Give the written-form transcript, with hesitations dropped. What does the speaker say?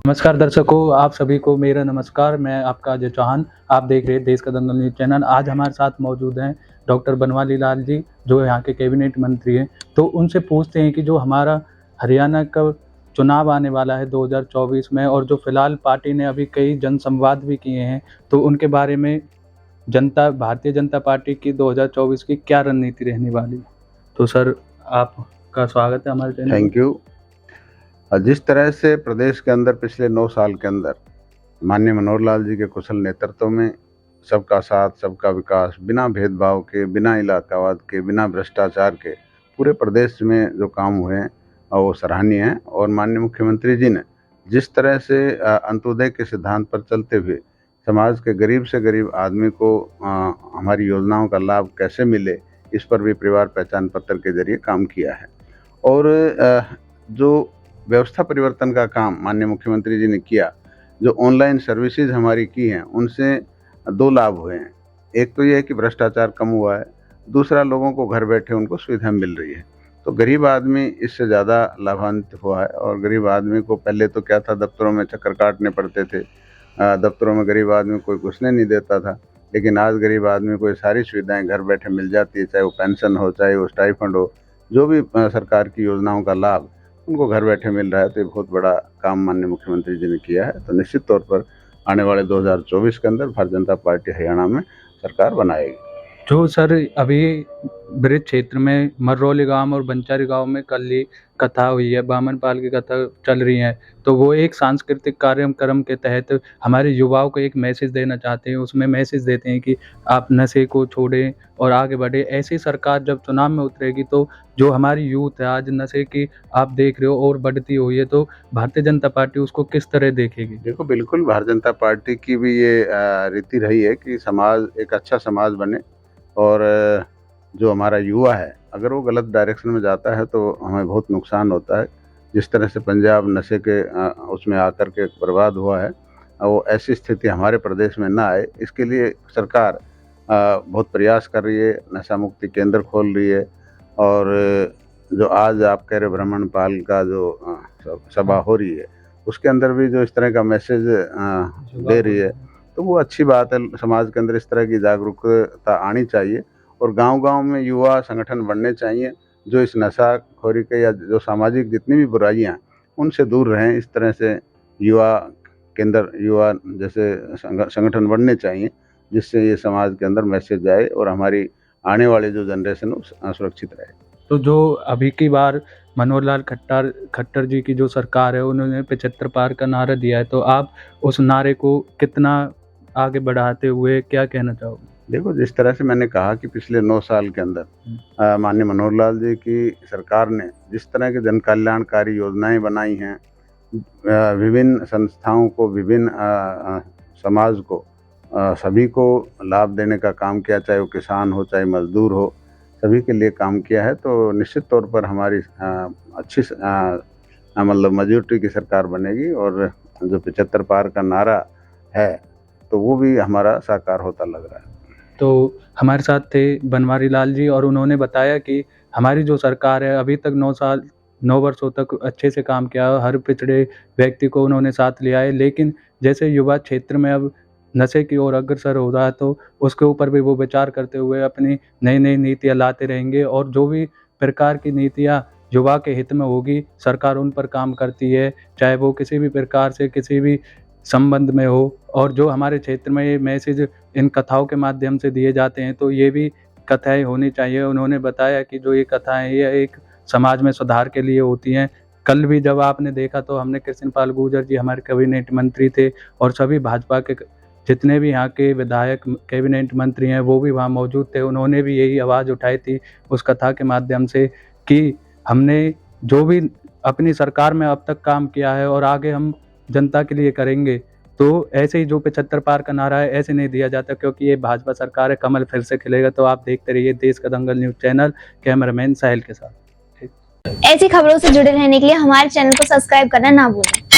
नमस्कार दर्शकों, आप सभी को मेरा नमस्कार। मैं आपका अजय चौहान। आप देख रहे हैं देश का दंगल न्यूज़ चैनल। आज हमारे साथ मौजूद हैं डॉक्टर बनवारी लाल जी, जो यहाँ के कैबिनेट मंत्री हैं। तो उनसे पूछते हैं कि जो हमारा हरियाणा का चुनाव आने वाला है 2024 में, और जो फिलहाल पार्टी ने अभी कई जनसंवाद भी किए हैं, तो उनके बारे में भारतीय जनता पार्टी की 2024 की क्या रणनीति रहने वाली है। तो सर, आपका स्वागत है हमारे चैनल। Thank you. जिस तरह से प्रदेश के अंदर पिछले 9 साल के अंदर माननीय मनोहर लाल जी के कुशल नेतृत्व में सबका साथ, सबका विकास, बिना भेदभाव के, बिना इलाकावाद के, बिना भ्रष्टाचार के पूरे प्रदेश में जो काम हुए हैं वो सराहनीय हैं। और माननीय मुख्यमंत्री जी ने जिस तरह से अंत्योदय के सिद्धांत पर चलते हुए समाज के गरीब से गरीब आदमी को हमारी योजनाओं का लाभ कैसे मिले, इस पर भी परिवार पहचान पत्र के जरिए काम किया है। और जो व्यवस्था परिवर्तन का काम माननीय मुख्यमंत्री जी ने किया, जो ऑनलाइन सर्विसेज हमारी की हैं, उनसे 2 लाभ हुए हैं। एक तो ये है कि भ्रष्टाचार कम हुआ है, दूसरा लोगों को घर बैठे उनको सुविधा मिल रही है। तो गरीब आदमी इससे ज़्यादा लाभान्वित हुआ है। और गरीब आदमी को पहले तो क्या था, दफ्तरों में चक्कर काटने पड़ते थे, दफ्तरों में गरीब आदमी कोई घुसने नहीं देता था। लेकिन आज गरीब आदमी को ये सारी सुविधाएं घर बैठे मिल जाती है, चाहे वो पेंशन हो, चाहे वो स्टाइफंड हो, जो भी सरकार की योजनाओं का लाभ उनको घर बैठे मिल रहा है। तो ये बहुत बड़ा काम माननीय मुख्यमंत्री जी ने किया है। तो निश्चित तौर पर आने वाले 2024 के अंदर भारतीय जनता पार्टी हरियाणा में सरकार बनाएगी। जो सर अभी ब्रिज क्षेत्र में मररौली गांव और बंचारी गांव में कल ही कथा हुई है, बामन पाल की कथा चल रही है, तो वो एक सांस्कृतिक कार्यक्रम के तहत हमारे युवाओं को एक मैसेज देना चाहते हैं। उसमें मैसेज देते हैं कि आप नशे को छोड़ें और आगे बढ़े। ऐसी सरकार जब चुनाव में उतरेगी तो जो हमारी यूथ है आज नशे की आप देख रहे हो और बढ़ती हुई है, तो भारतीय जनता पार्टी उसको किस तरह देखेगी? देखो, बिल्कुल भारतीय जनता पार्टी की भी ये रीति रही है कि समाज एक अच्छा समाज बने। और जो हमारा युवा है, अगर वो गलत डायरेक्शन में जाता है तो हमें बहुत नुकसान होता है। जिस तरह से पंजाब नशे के उसमें आकर के बर्बाद हुआ है, वो ऐसी स्थिति हमारे प्रदेश में ना आए, इसके लिए सरकार बहुत प्रयास कर रही है। नशा मुक्ति केंद्र खोल रही है। और जो आज आप कह रहे भ्रमण पाल का जो सभा हो रही है, उसके अंदर भी जो इस तरह का मैसेज दे रही है, तो वो अच्छी बात है। समाज के अंदर इस तरह की जागरूकता आनी चाहिए। और गांव-गांव में युवा संगठन बनने चाहिए, जो इस नशाखोरी के या जो सामाजिक जितनी भी बुराइयां उनसे दूर रहें। इस तरह से युवा केंद्र, युवा जैसे संगठन बनने चाहिए, जिससे ये समाज के अंदर मैसेज जाए और हमारी आने वाली जो जनरेशन है सुरक्षित रहे। तो जो अभी की बार मनोहर लाल खट्टर जी की जो सरकार है, उन्होंने 75 पार का नारा दिया है, तो आप उस नारे को कितना आगे बढ़ाते हुए क्या कहना चाहोगे? देखो, जिस तरह से मैंने कहा कि पिछले 9 साल के अंदर माननीय मनोहर लाल जी की सरकार ने जिस तरह के जन कल्याणकारी योजनाएं बनाई हैं, विभिन्न संस्थाओं को, विभिन्न समाज को, सभी को लाभ देने का काम किया, चाहे वो किसान हो, चाहे मजदूर हो, सभी के लिए काम किया है। तो निश्चित तौर पर हमारी अच्छी मतलब मेजॉरिटी की सरकार बनेगी। और जो 75 पार का नारा है, तो वो भी हमारा साकार होता लग रहा है। तो हमारे साथ थे बनवारी लाल जी, और उन्होंने बताया कि हमारी जो सरकार है अभी तक 9 वर्षों तक अच्छे से काम किया, हर पिछड़े व्यक्ति को उन्होंने साथ लिया है। लेकिन जैसे युवा क्षेत्र में अब नशे की ओर अग्रसर हो रहा है, तो उसके ऊपर भी वो विचार करते हुए अपनी नई-नई नीतियाँ लाते रहेंगे, और जो भी प्रकार की नीतियाँ युवा के हित में होगी, सरकार उन पर काम करती है, चाहे वो किसी भी प्रकार से किसी भी संबंध में हो। और जो हमारे क्षेत्र में ये मैसेज इन कथाओं के माध्यम से दिए जाते हैं, तो ये भी कथाएँ होनी चाहिए। उन्होंने बताया कि जो ये कथाएँ ये एक समाज में सुधार के लिए होती हैं। कल भी जब आपने देखा तो हमने कृष्णपाल गुर्जर जी हमारे कैबिनेट मंत्री थे, और सभी भाजपा के जितने भी यहाँ के विधायक कैबिनेट मंत्री हैं वो भी वहाँ मौजूद थे। उन्होंने भी यही आवाज़ उठाई थी उस कथा के माध्यम से कि हमने जो भी अपनी सरकार में अब तक काम किया है और आगे हम जनता के लिए करेंगे। तो ऐसे ही जो 75 पार का नारा है ऐसे नहीं दिया जाता, क्योंकि ये भाजपा सरकार है, कमल फिर से खिलेगा। तो आप देखते रहिए देश का दंगल न्यूज़ चैनल, कैमरामैन साहिल के साथ। ऐसी खबरों से जुड़े रहने के लिए हमारे चैनल को सब्सक्राइब करना ना भूलें।